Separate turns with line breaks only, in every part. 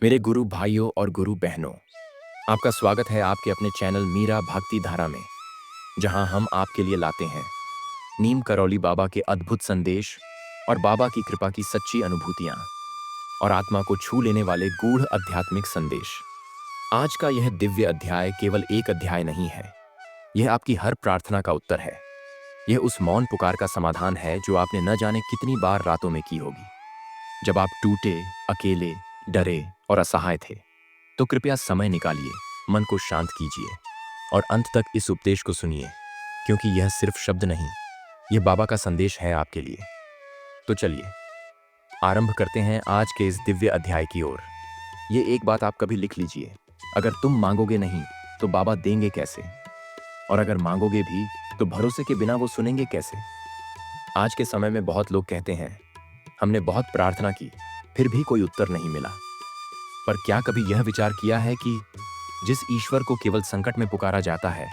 मेरे गुरु भाइयों और गुरु बहनों, आपका स्वागत है आपके अपने चैनल मीरा भक्ति धारा में, जहां हम आपके लिए लाते हैं नीम करौली बाबा के अद्भुत संदेश और बाबा की कृपा की सच्ची अनुभूतियां और आत्मा को छू लेने वाले गूढ़ आध्यात्मिक संदेश। आज का यह दिव्य अध्याय केवल एक अध्याय नहीं है, यह आपकी हर प्रार्थना का उत्तर है। यह उस मौन पुकार का समाधान है जो आपने न जाने कितनी बार रातों में की होगी, जब आप टूटे, अकेले, डरे और असहाय थे। तो कृपया समय निकालिए, मन को शांत कीजिए और अंत तक इस उपदेश को सुनिए, क्योंकि यह सिर्फ शब्द नहीं, यह बाबा का संदेश है आपके लिए। तो चलिए आरंभ करते हैं आज के इस दिव्य अध्याय की ओर। ये एक बात आप कभी लिख लीजिए, अगर तुम मांगोगे नहीं तो बाबा देंगे कैसे, और अगर मांगोगे भी तो भरोसे के बिना वो सुनेंगे कैसे। आज के समय में बहुत लोग कहते हैं, हमने बहुत प्रार्थना की फिर भी कोई उत्तर नहीं मिला। पर क्या कभी यह विचार किया है कि जिस ईश्वर को केवल संकट में पुकारा जाता है,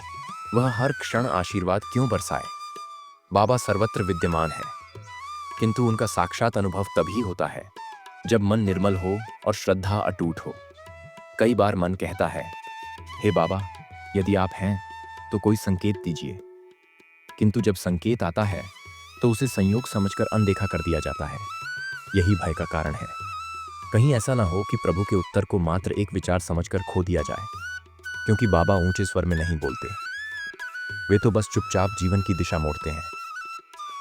वह हर क्षण आशीर्वाद क्यों बरसाए। बाबा सर्वत्र विद्यमान है, किंतु उनका साक्षात अनुभव तभी होता है जब मन निर्मल हो और श्रद्धा अटूट हो। कई बार मन कहता है, हे बाबा, यदि आप हैं तो कोई संकेत दीजिए, किंतु जब संकेत आता है तो उसे संयोग समझकर अनदेखा कर दिया जाता है। यही भय का कारण है। कहीं ऐसा ना हो कि प्रभु के उत्तर को मात्र एक विचार समझकर खो दिया जाए, क्योंकि बाबा ऊंचे स्वर में नहीं बोलते, वे तो बस चुपचाप जीवन की दिशा मोड़ते हैं।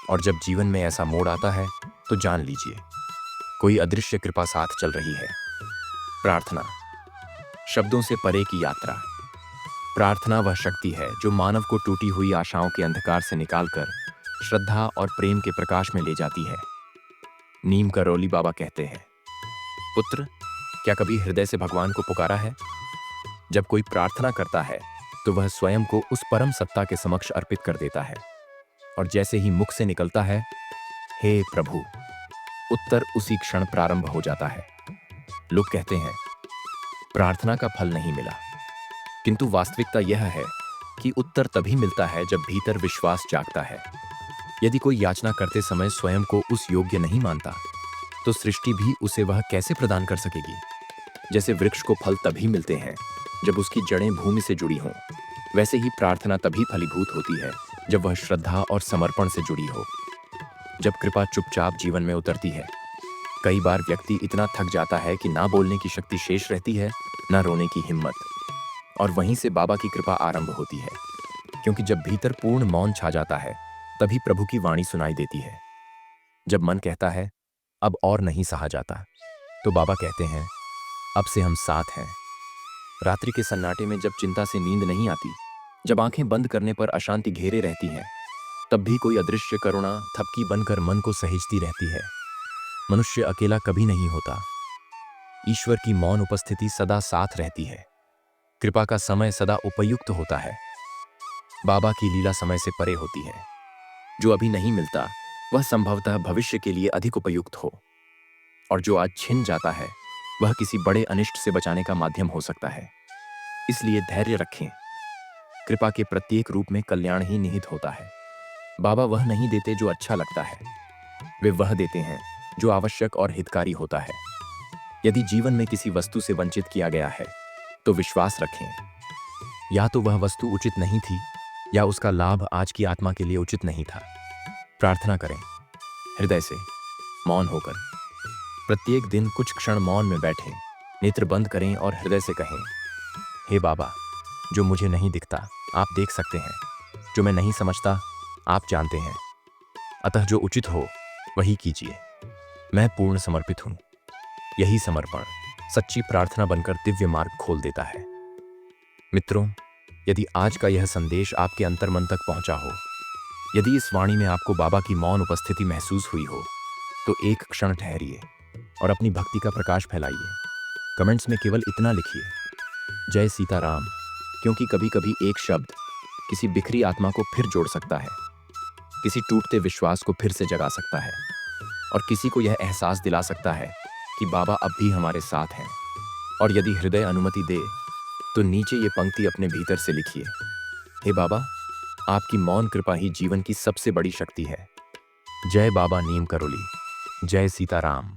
और जब जीवन में ऐसा मोड़ आता है तो जान लीजिए, कोई अदृश्य कृपा साथ चल रही है। प्रार्थना, शब्दों से परे की यात्रा। प्रार्थना वह शक्ति है जो मानव को टूटी हुई आशाओं के अंधकार से निकालकर श्रद्धा और प्रेम के प्रकाश में ले जाती है। नीम करौली बाबा कहते हैं, पुत्र, क्या कभी हृदय से भगवान को पुकारा है। जब कोई प्रार्थना करता है तो वह स्वयं को उस परम सत्ता के समक्ष अर्पित कर देता है, और जैसे ही मुख से निकलता है, हे प्रभु, उत्तर उसी क्षण प्रारंभ हो जाता है। लोग कहते हैं, प्रार्थना का फल नहीं मिला, किंतु वास्तविकता यह है कि उत्तर तभी मिलता है जब भीतर विश्वास जागता है। यदि कोई याचना करते समय स्वयं को उस योग्य नहीं मानता, तो सृष्टि भी उसे वह कैसे प्रदान कर सकेगी। जैसे वृक्ष को फल तभी मिलते हैं जब उसकी जड़ें भूमि से जुड़ी हों, वैसे ही प्रार्थना तभी फलीभूत होती है जब वह श्रद्धा और समर्पण से जुड़ी हो। जब कृपा चुपचाप जीवन में उतरती है, कई बार व्यक्ति इतना थक जाता है कि ना बोलने की शक्ति शेष रहती है, ना रोने की हिम्मत, और वहीं से बाबा की कृपा आरंभ होती है। क्योंकि जब भीतर पूर्ण मौन छा जाता है, तभी प्रभु की वाणी सुनाई देती है। जब मन कहता है, अब और नहीं सहा जाता, तो बाबा कहते हैं, अब से हम साथ हैं। रात्रि के सन्नाटे में जब चिंता से नींद नहीं आती, जब आंखें बंद करने पर अशांति घेरे रहती है, तब भी कोई अदृश्य करुणा थपकी बनकर मन को सहेजती रहती है। मनुष्य अकेला कभी नहीं होता, ईश्वर की मौन उपस्थिति सदा साथ रहती है। कृपा का समय सदा उपयुक्त होता है। बाबा की लीला समय से परे होती है। जो अभी नहीं मिलता वह संभवतः भविष्य के लिए अधिक उपयुक्त हो, और जो आज छिन जाता है वह किसी बड़े अनिष्ट से बचाने का माध्यम हो सकता है। इसलिए धैर्य रखें। कृपा के प्रत्येक रूप में कल्याण ही निहित होता है। बाबा वह नहीं देते जो अच्छा लगता है, वे वह देते हैं जो आवश्यक और हितकारी होता है। यदि जीवन में किसी वस्तु से वंचित किया गया है तो विश्वास रखें, या तो वह वस्तु उचित नहीं थी, या उसका लाभ आज की आत्मा के लिए उचित नहीं था। प्रार्थना करें हृदय से, मौन होकर। प्रत्येक दिन कुछ क्षण मौन में बैठें, नेत्र बंद करें और हृदय से कहें, हे बाबा, जो मुझे नहीं दिखता आप देख सकते हैं, जो मैं नहीं समझता आप जानते हैं, अतः जो उचित हो वही कीजिए। मैं पूर्ण समर्पित हूं। यही समर्पण सच्ची प्रार्थना बनकर दिव्य मार्ग खोल देता है। मित्रों, यदि आज का यह संदेश आपके अंतर्मन तक पहुंचा हो, यदि इस वाणी में आपको बाबा की मौन उपस्थिति महसूस हुई हो, तो एक क्षण ठहरिए और अपनी भक्ति का प्रकाश फैलाइए। कमेंट्स में केवल इतना लिखिए, जय सीताराम, क्योंकि कभी कभी एक शब्द किसी बिखरी आत्मा को फिर जोड़ सकता है, किसी टूटते विश्वास को फिर से जगा सकता है, और किसी को यह एहसास दिला सकता है कि बाबा अब भी हमारे साथ हैं। और यदि हृदय अनुमति दे तो नीचे ये पंक्ति अपने भीतर से लिखिए, हे बाबा, आपकी मौन कृपा ही जीवन की सबसे बड़ी शक्ति है। जय बाबा नीम करौली। जय सीताराम।